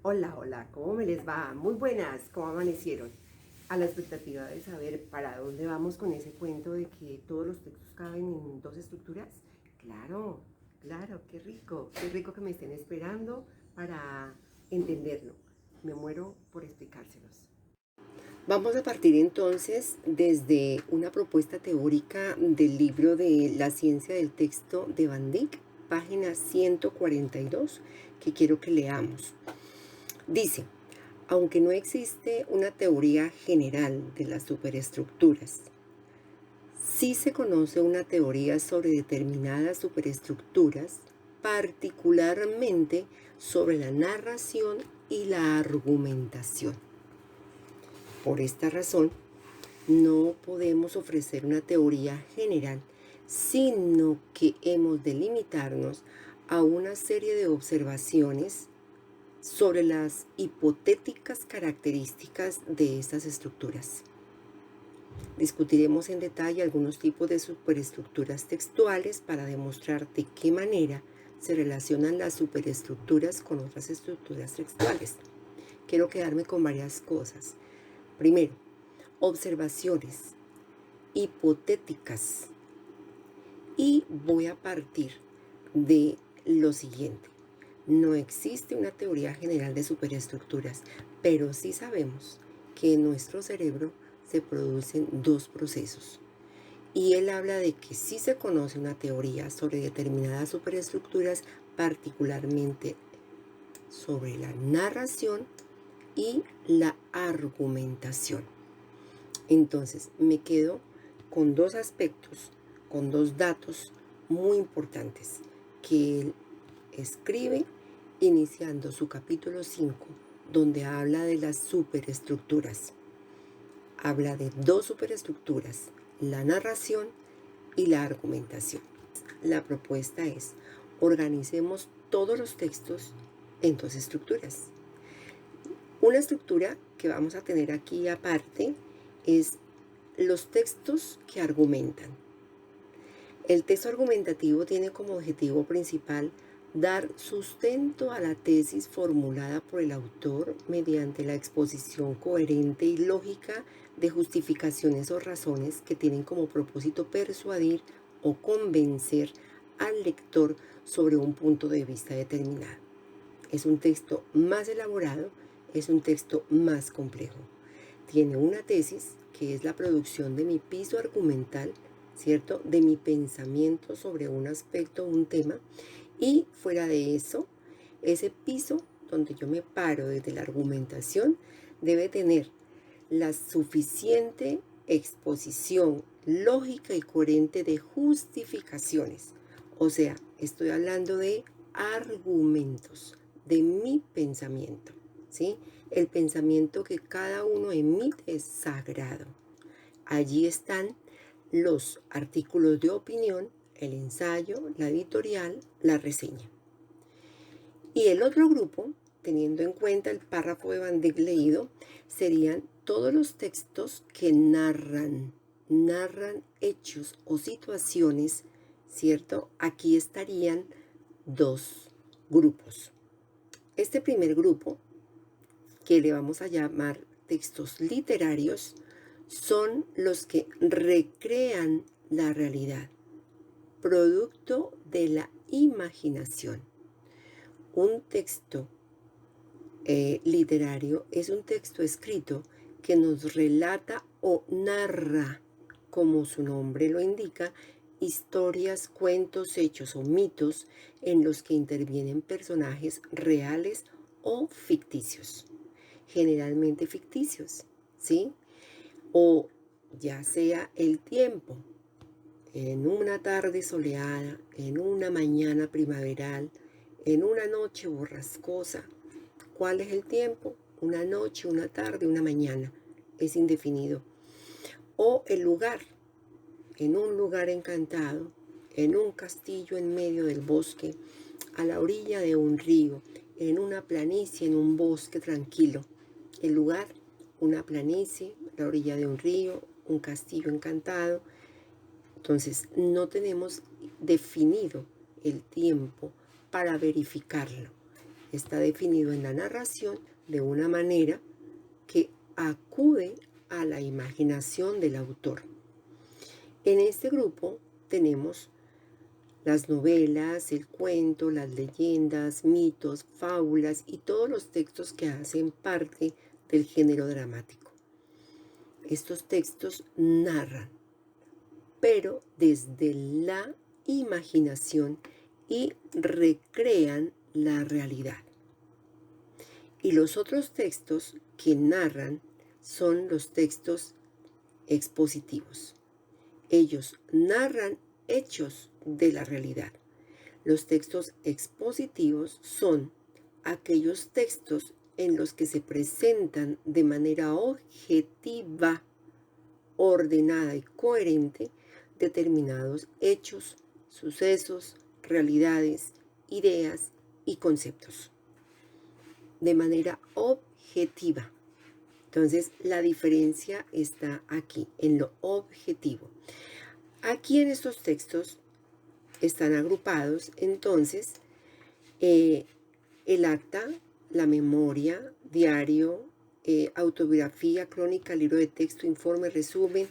Hola, hola, ¿cómo me les va? Muy buenas, ¿cómo amanecieron? A la expectativa de saber para dónde vamos con ese cuento de que todos los textos caben en dos estructuras. Claro, claro, qué rico que me estén esperando para entenderlo. Me muero por explicárselos. Vamos a partir entonces desde una propuesta teórica del libro de La ciencia del texto de Van Dyck, página 142, que quiero que leamos. Dice, aunque no existe una teoría general de las superestructuras, sí se conoce una teoría sobre determinadas superestructuras, particularmente sobre la narración y la argumentación. Por esta razón, no podemos ofrecer una teoría general, sino que hemos de limitarnos a una serie de observaciones sobre las hipotéticas características de estas estructuras. Discutiremos en detalle algunos tipos de superestructuras textuales para demostrar de qué manera se relacionan las superestructuras con otras estructuras textuales. Quiero quedarme con varias cosas. Primero, observaciones hipotéticas. Y voy a partir de lo siguiente. No existe una teoría general de superestructuras, pero sí sabemos que en nuestro cerebro se producen dos procesos. Y él habla de que sí se conoce una teoría sobre determinadas superestructuras, particularmente sobre la narración y la argumentación. Entonces, me quedo con dos aspectos, con dos datos muy importantes que él escribe iniciando su capítulo 5, donde habla de las superestructuras. Habla de dos superestructuras, la narración y la argumentación. La propuesta es, organicemos todos los textos en dos estructuras. Una estructura que vamos a tener aquí aparte es los textos que argumentan. El texto argumentativo tiene como objetivo principal dar sustento a la tesis formulada por el autor mediante la exposición coherente y lógica de justificaciones o razones que tienen como propósito persuadir o convencer al lector sobre un punto de vista determinado. Es un texto más elaborado, es un texto más complejo. Tiene una tesis, que es la producción de mi piso argumental, ¿cierto? De mi pensamiento sobre un aspecto o un tema. Y fuera de eso, ese piso donde yo me paro desde la argumentación debe tener la suficiente exposición lógica y coherente de justificaciones. O sea, estoy hablando de argumentos, de mi pensamiento, ¿sí? El pensamiento que cada uno emite es sagrado. Allí están los artículos de opinión, el ensayo, la editorial, la reseña. Y el otro grupo, teniendo en cuenta el párrafo de Van Dyck leído, serían todos los textos que narran hechos o situaciones, ¿cierto? Aquí estarían dos grupos. Este primer grupo, que le vamos a llamar textos literarios, son los que recrean la realidad, producto de la imaginación. Un texto literario es un texto escrito que nos relata o narra, como su nombre lo indica, historias, cuentos, hechos o mitos en los que intervienen personajes reales o ficticios, generalmente ficticios, ¿sí? O ya sea el tiempo, en una tarde soleada, en una mañana primaveral, en una noche borrascosa. ¿Cuál es el tiempo? Una noche, una tarde, una mañana. Es indefinido. O el lugar, en un lugar encantado, en un castillo en medio del bosque, a la orilla de un río, en una planicie, en un bosque tranquilo. El lugar, una planicie, la orilla de un río, un castillo encantado. Entonces, no tenemos definido el tiempo para verificarlo. está definido en la narración de una manera que acude a la imaginación del autor. En este grupo tenemos las novelas, el cuento, las leyendas, mitos, fábulas y todos los textos que hacen parte del género dramático. Estos textos narran, pero desde la imaginación y recrean la realidad. Y los otros textos que narran son los textos expositivos. Ellos narran hechos de la realidad. Los textos expositivos son aquellos textos en los que se presentan de manera objetiva, ordenada y coherente determinados hechos, sucesos, realidades, ideas y conceptos. De manera objetiva. Entonces, la diferencia está aquí, en lo objetivo. Aquí en estos textos están agrupados, entonces, el acta, la memoria, diario, autobiografía, crónica, libro de texto, informe, resumen,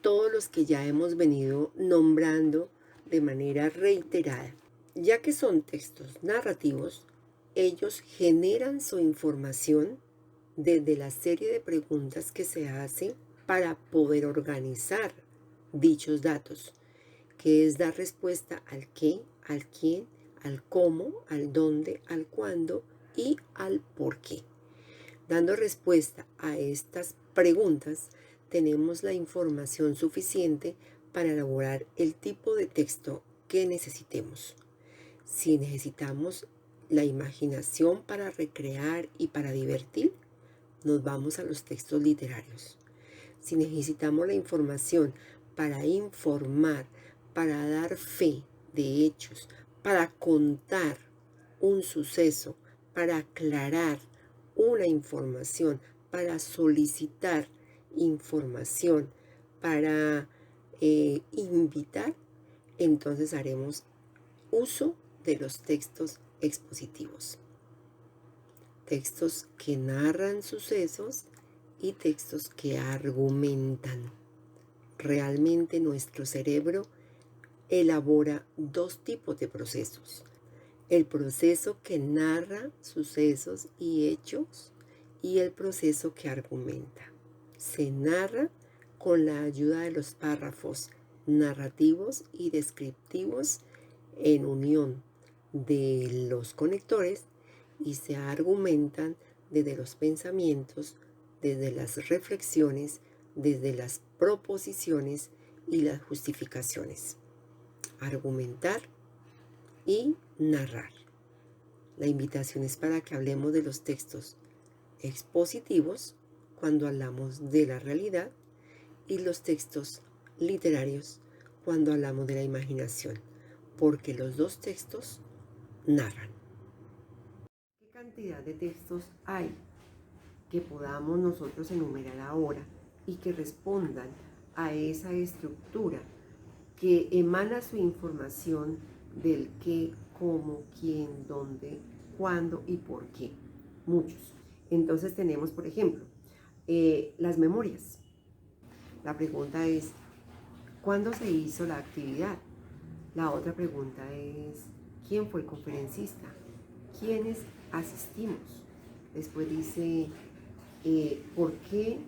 todos los que ya hemos venido nombrando de manera reiterada. Ya que son textos narrativos, ellos generan su información desde la serie de preguntas que se hace para poder organizar dichos datos, que es dar respuesta al qué, al quién, al cómo, al dónde, al cuándo y al por qué. Dando respuesta a estas preguntas, tenemos la información suficiente para elaborar el tipo de texto que necesitemos. Si necesitamos la imaginación para recrear y para divertir, nos vamos a los textos literarios. Si necesitamos la información para informar, para dar fe de hechos, para contar un suceso, para aclarar una información, para solicitar información, para invitar, entonces haremos uso de los textos expositivos. Textos que narran sucesos y textos que argumentan. Realmente nuestro cerebro elabora dos tipos de procesos. El proceso que narra sucesos y hechos y el proceso que argumenta. Se narra con la ayuda de los párrafos narrativos y descriptivos en unión de los conectores y se argumentan desde los pensamientos, desde las reflexiones, desde las proposiciones y las justificaciones. Argumentar y narrar. La invitación es para que hablemos de los textos expositivos cuando hablamos de la realidad y los textos literarios cuando hablamos de la imaginación, porque los dos textos narran. ¿Qué cantidad de textos hay que podamos nosotros enumerar ahora y que respondan a esa estructura que emana su información del qué, cómo, quién, dónde, cuándo y por qué? Muchos. Entonces tenemos, por ejemplo, las memorias. La pregunta es, ¿cuándo se hizo la actividad? La otra pregunta es, ¿quién fue el conferencista? ¿Quiénes asistimos? Después dice, ¿por qué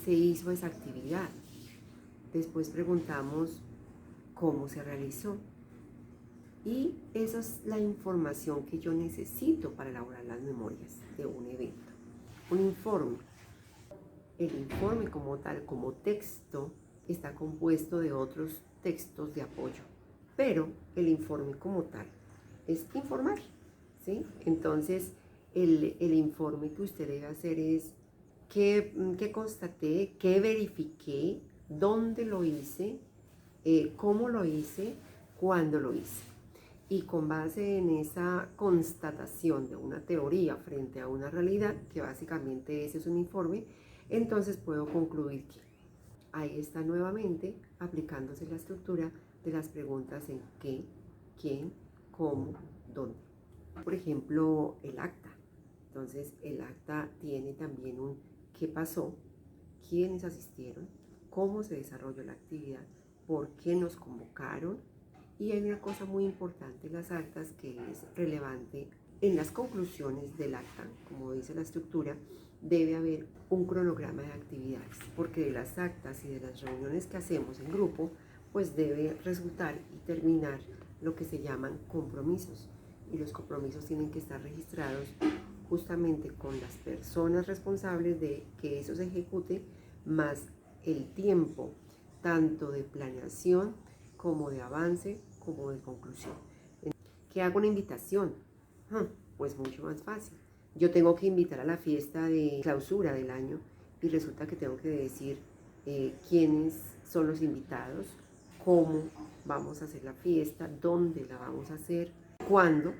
se hizo esa actividad? Después preguntamos, ¿cómo se realizó? Y esa es la información que yo necesito para elaborar las memorias de un evento. Un informe. El informe como tal, como texto, está compuesto de otros textos de apoyo. Pero el informe como tal es informar, ¿sí? Entonces, el informe que usted debe hacer es qué constaté, qué verifiqué, dónde lo hice, cómo lo hice, cuándo lo hice. Y con base en esa constatación de una teoría frente a una realidad, que básicamente ese es un informe, entonces puedo concluir que ahí está nuevamente aplicándose la estructura de las preguntas en qué, quién, cómo, dónde. Por ejemplo, el acta. Entonces, el acta tiene también un qué pasó, quiénes asistieron, cómo se desarrolló la actividad, por qué nos convocaron. Y hay una cosa muy importante en las actas que es relevante. En las conclusiones del acta, como dice la estructura, debe haber un cronograma de actividades, porque de las actas y de las reuniones que hacemos en grupo, pues debe resultar y terminar lo que se llaman compromisos. Y los compromisos tienen que estar registrados justamente con las personas responsables de que eso se ejecute, más el tiempo tanto de planeación como de avance, como de conclusión. ¿Qué hago una invitación? Pues mucho más fácil. Yo tengo que invitar a la fiesta de clausura del año y resulta que tengo que decir quiénes son los invitados, cómo vamos a hacer la fiesta, dónde la vamos a hacer, cuándo,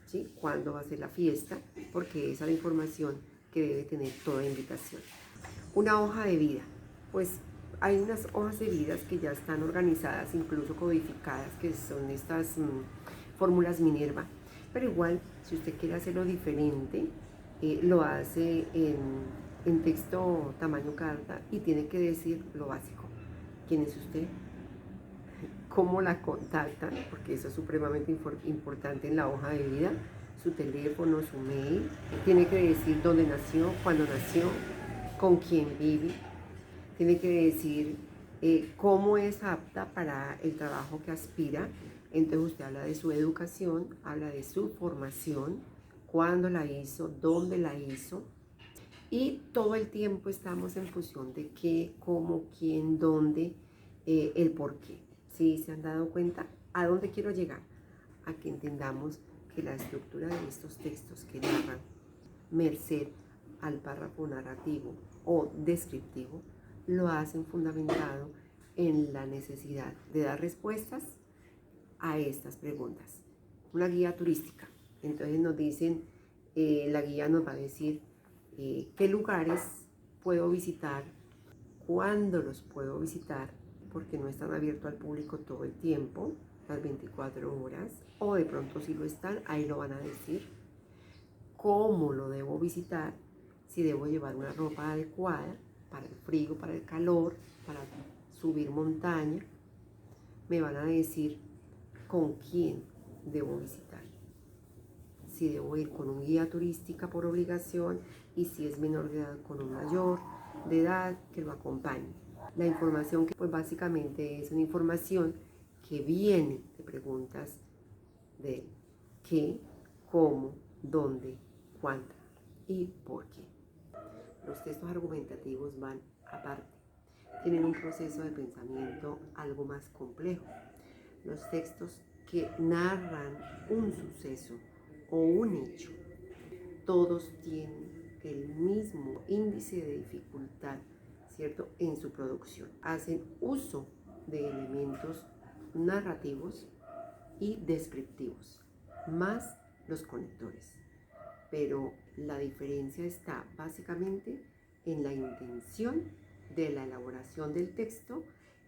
¿sí? Cuándo va a ser la fiesta, porque esa es la información que debe tener toda invitación. Una hoja de vida, pues hay unas hojas de vida que ya están organizadas, incluso codificadas, que son estas fórmulas Minerva, pero igual, si usted quiere hacerlo diferente, lo hace en texto tamaño carta y tiene que decir lo básico. ¿Quién es usted? ¿Cómo la contactan? Porque eso es supremamente importante en la hoja de vida. Su teléfono, su mail. Tiene que decir dónde nació, cuándo nació, con quién vive. Tiene que decir cómo es apta para el trabajo que aspira. Entonces usted habla de su educación, habla de su formación, cuándo la hizo, dónde la hizo. Y todo el tiempo estamos en función de qué, cómo, quién, dónde, el por qué. ¿Sí se han dado cuenta? ¿A dónde quiero llegar? A que entendamos que la estructura de estos textos que narran, merced al párrafo narrativo o descriptivo, lo hacen fundamentado en la necesidad de dar respuestas a estas preguntas. Una guía turística. Entonces nos dicen, la guía nos va a decir qué lugares puedo visitar, cuándo los puedo visitar, porque no están abiertos al público todo el tiempo, las 24 horas, o de pronto si lo están, ahí lo van a decir. Cómo lo debo visitar, si debo llevar una ropa adecuada para el frío, para el calor, para subir montaña. Me van a decir con quién debo visitar. Si debo ir con un guía turística por obligación y si es menor de edad con un mayor de edad que lo acompañe. La información que pues básicamente es una información que viene de preguntas de qué, cómo, dónde, cuándo y por qué. Los textos argumentativos van aparte. Tienen un proceso de pensamiento algo más complejo. Los textos que narran un suceso o un hecho, todos tienen el mismo índice de dificultad, ¿cierto?, en su producción. Hacen uso de elementos narrativos y descriptivos, más los conectores. Pero la diferencia está básicamente en la intención de la elaboración del texto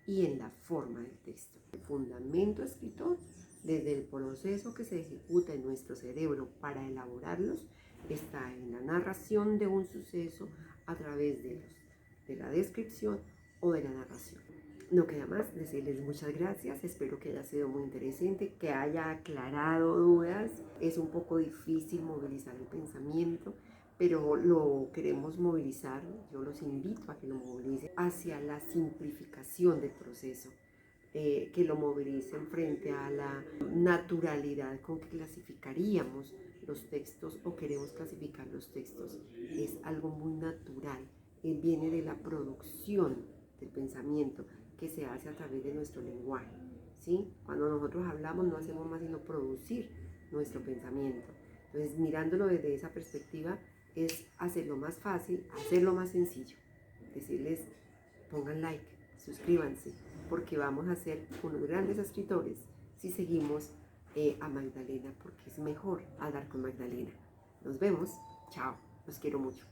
y en la forma del texto. El fundamento escritor, desde el proceso que se ejecuta en nuestro cerebro para elaborarlos, está en la narración de un suceso a través de la descripción o de la narración. No queda más decirles muchas gracias, espero que haya sido muy interesante, que haya aclarado dudas. Es un poco difícil movilizar el pensamiento, pero lo queremos movilizar. Yo los invito a que lo movilicen hacia la simplificación del proceso, que lo movilicen frente a la naturalidad con que clasificaríamos los textos o queremos clasificar los textos. Es algo muy natural, viene de la producción del pensamiento que se hace a través de nuestro lenguaje, ¿sí? Cuando nosotros hablamos no hacemos más sino producir nuestro pensamiento. Entonces, mirándolo desde esa perspectiva, es hacerlo más fácil, hacerlo más sencillo. Decirles, pongan like, suscríbanse, porque vamos a ser unos grandes escritores si seguimos a Magdalena, porque es mejor hablar con Magdalena. Nos vemos, chao, los quiero mucho.